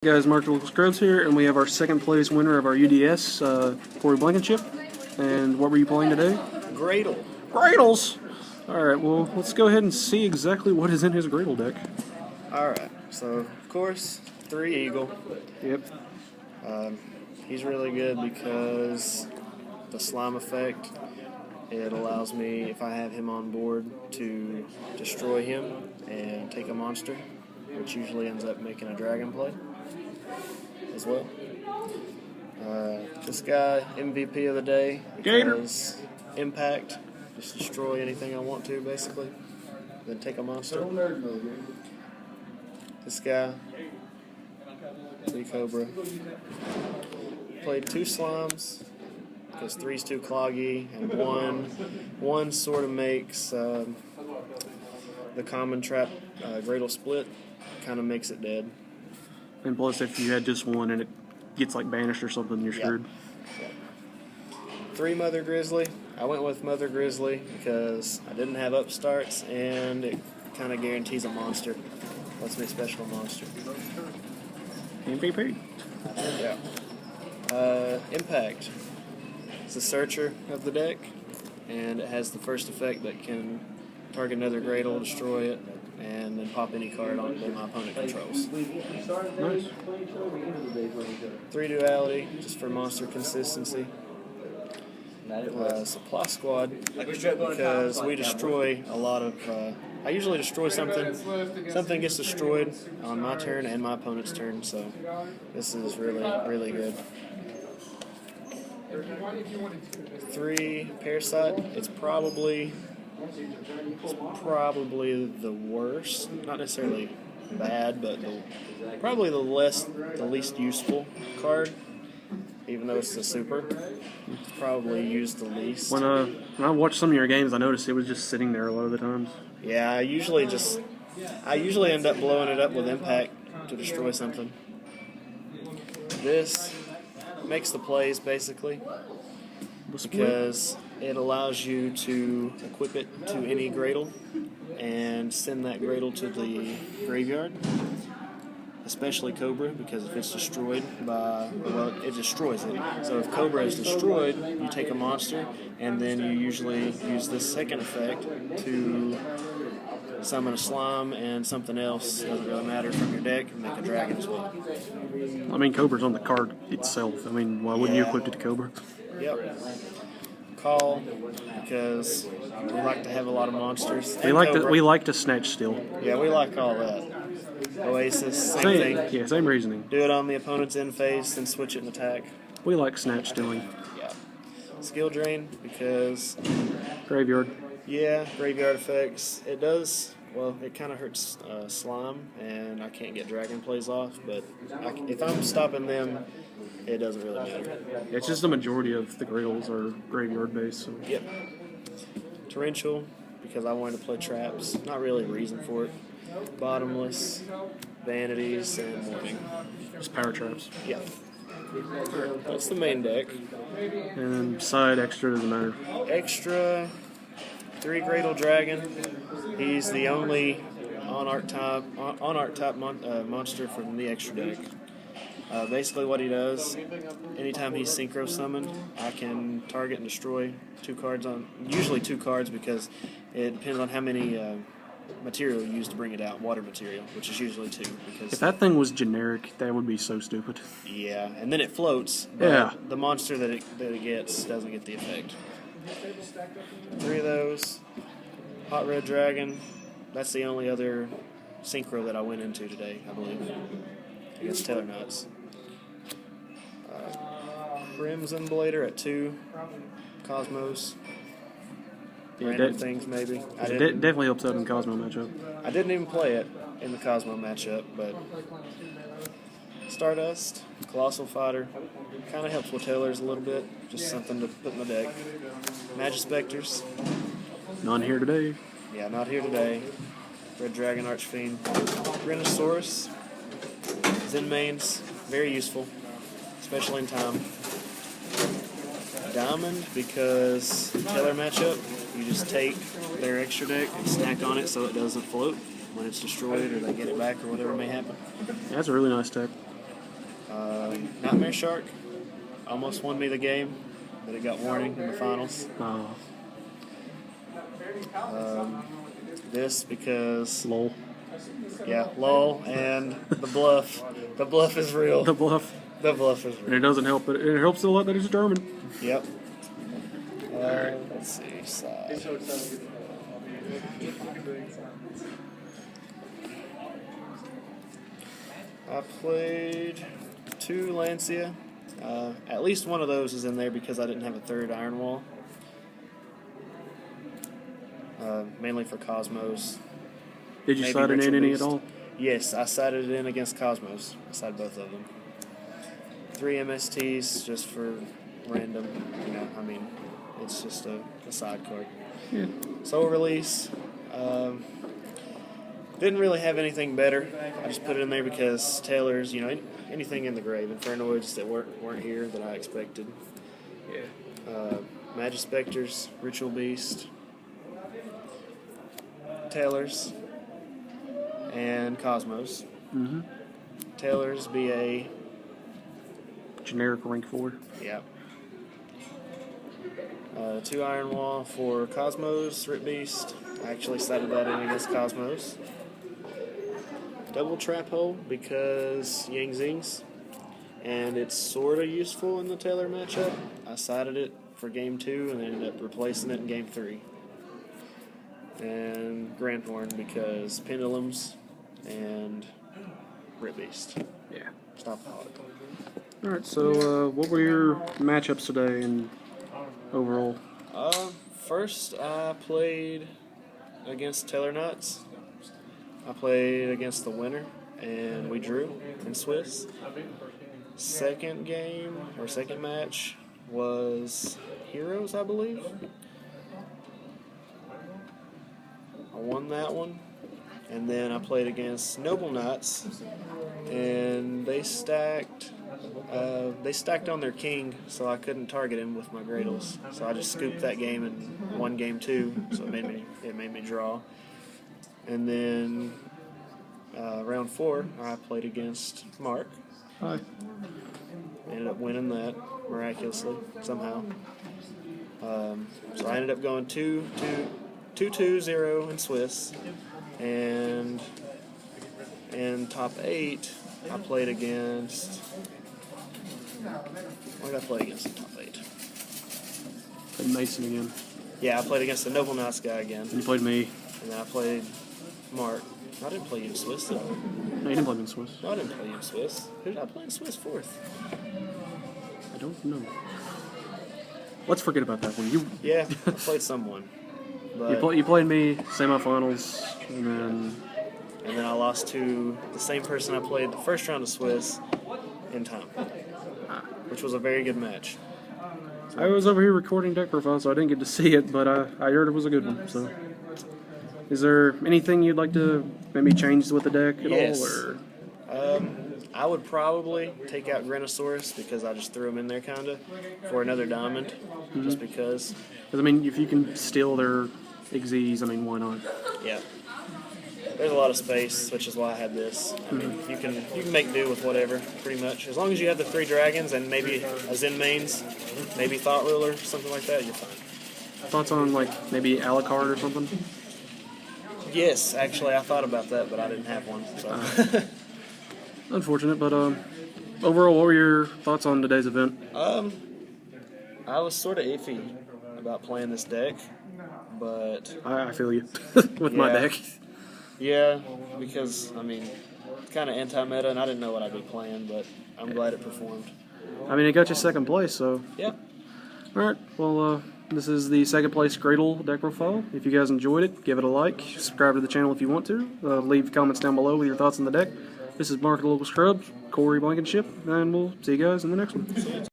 Hey guys, Mark TheLocalScrubs here, and we have our second place winner of our UDS, Corey Blankenship. And what were you playing today? Graydle. Graydles! Alright, well, let's go ahead and see exactly what is in his Graydle deck. Alright, so, of course, 3 Eagle. Yep. He's really good because the slime effect, it allows me, if I have him on board, to destroy him and take a monster, which usually ends up making a dragon play as well. This guy, MVP of the day, because impact, just destroy anything I want to, basically, then take a monster. This guy, 3 Cobra. Played 2 slimes, because 3's too cloggy, and one sort of makes the common trap Graydle split, kind of makes it dead. And plus, if you had just one and it gets like banished or something, you're screwed. Yep. 3 Mother Grizzly. I went with Mother Grizzly because I didn't have upstarts, and it kind of guarantees a monster. Lets me special a monster. MVP. Yeah. Impact. It's the searcher of the deck, and it has the first effect that can target another Graydle, destroy it, and then pop any card on that my opponent controls. Nice. 3 Duality, just for monster consistency. Supply Squad, because we destroy a lot of... I usually destroy something. Something gets destroyed on my turn and my opponent's turn, so this is really, really good. 3 Parasite. It's probably the worst. Not necessarily bad, but probably the least useful card. Even though it's the super, it's probably used the least. When I watched some of your games, I noticed it was just sitting there a lot of the times. Yeah, I usually end up blowing it up with impact to destroy something. This makes the plays, basically, because it allows you to equip it to any Graydle and send that Graydle to the graveyard, especially Cobra, because if it's destroyed it destroys it. So if Cobra is destroyed, you take a monster, and then you usually use this second effect to summon a slime and something else, doesn't really matter, from your deck, and make a dragon as well. I mean, Cobra's on the card itself. I mean, why wouldn't you equip it to Cobra? Yep. Call, because we like to have a lot of monsters. We like to snatch steal. Yeah, we like all that. Oasis, same thing. Yeah, same reasoning. Do it on the opponent's end phase, then switch it and attack. We like snatch stealing. Yeah. Skill drain, because... Graveyard. Yeah, graveyard effects. It does... Well, it kind of hurts slime, and I can't get dragon plays off, but if I'm stopping them, it doesn't really matter. It's just the majority of the Graydles are graveyard based. So. Yep. Torrential, because I wanted to play traps. Not really a reason for it. Bottomless, vanities, and warning. Just power traps. Yeah. That's the main deck. And then side extra doesn't matter. Extra, 3 Graydle Dragon. He's the only on-archetype monster from the extra deck. Basically what he does, anytime he's synchro summoned, I can target and destroy 2 cards usually 2 cards, because it depends on how many material you use to bring it out, water material, which is usually 2. Because if that thing was generic, that would be so stupid. Yeah, and then it floats, but yeah. The monster that it gets doesn't get the effect. 3 of those. Hot Red Dragon. That's the only other synchro that I went into today, I believe. Against Taylor Nuts. Crimson Blader at 2. Cosmos. Random things, maybe. It definitely helps out in the Cosmo matchup. I didn't even play it in the Cosmo matchup, but Stardust, Colossal Fighter, kind of helps with Taylor's a little bit. Just something to put in the deck. Magispectors. None here today. Yeah, not here today. Red Dragon Archfiend. Rhinosaurus. Zenmains, very useful, especially in time. Diamond, because Taylor matchup, you just take their extra deck and stack on it so it doesn't float when it's destroyed or they get it back or whatever may happen. That's a really nice deck. Nightmare Shark almost won me the game, but it got warning in the finals. Oh, This because, lol. yeah, lol, and the bluff. The bluff is real. The bluff. The bluff is And real. it doesn't help, but it helps a lot that it's German. Yep. Let's see. Side. I played 2 Lancia. At least one of those is in there because I didn't have a 3rd Iron Wall. Mainly for Cosmos. Did you Maybe slide it in Ritual any Beast. at all? Yes, I sided it in against Cosmos. I sided both of them. 3 MSTs just for random, I mean, it's just a side card. Yeah. Soul Release. Didn't really have anything better. I just put it in there because Taylor's, anything in the grave, Infernoids that weren't here that I expected. Yeah. Magispectors, Ritual Beast, Taylor's, and Cosmos. Mm-hmm. Taylor's BA. Generic rank 4. Yeah. 2 Iron Wall for Cosmos, Rip Beast. I actually sided that in against Cosmos. Double Trap Hole because Yang Zings. And it's sort of useful in the Taylor matchup. I sided it for game 2 and ended up replacing it in game 3. And Grand Horn because Pendulums and Rip Beast. Yeah. Stop the Hog. Alright, so what were your matchups today and overall? First I played against Taylor Nuts. I played against the winner, and we drew in Swiss. Second match was Heroes, I believe. I won that one. And then I played against Noble Knights, and they stacked on their king, so I couldn't target him with my Graydles. So I just scooped that game and won game 2, so it made me draw. And then round 4, I played against Mark. Hi. Ended up winning that miraculously somehow. So I ended up going 2-2-0 in Swiss, and in top 8, I played against. What did I play against in top 8? Played Mason again. Yeah, I played against the Noble Knights guy again. And you played me. And then I played Mark. I didn't play you in Swiss, did I? No, you didn't play me in Swiss. No, I didn't play you in Swiss. Who did I play in Swiss 4th? I don't know. Let's forget about that one. Yeah, I played someone. But, You played me semifinals, and then I lost to the same person I played the first round of Swiss in time, which was a very good match. I was over here recording deck profile, so I didn't get to see it, but I heard it was a good one. So, is there anything you'd like to maybe change with the deck at all? Or? I would probably take out Grenosaurus because I just threw him in there kind of for another diamond, just because. Because I mean, if you can steal their Xyz, I mean, why not? Yeah. There's a lot of space, which is why I had this. I mean, you can make do with whatever, pretty much. As long as you have the 3 dragons and maybe a Zen Mains, maybe Thought Ruler, something like that, you're fine. Thoughts on like maybe Alucard or something? Yes, actually, I thought about that, but I didn't have one. So. Unfortunate, but overall, what were your thoughts on today's event? I was sort of iffy about playing this deck, but I feel you with my deck. Yeah, because I mean, it's kind of anti-meta, and I didn't know what I'd be playing, but I'm glad it performed. I mean, it got you second place, so. Yeah. All right. Well, this is the second place Graydle deck profile. If you guys enjoyed it, give it a like. Subscribe to the channel if you want to. Leave comments down below with your thoughts on the deck. This is Mark of the Local Scrubs, Corey Blankenship, and we'll see you guys in the next one.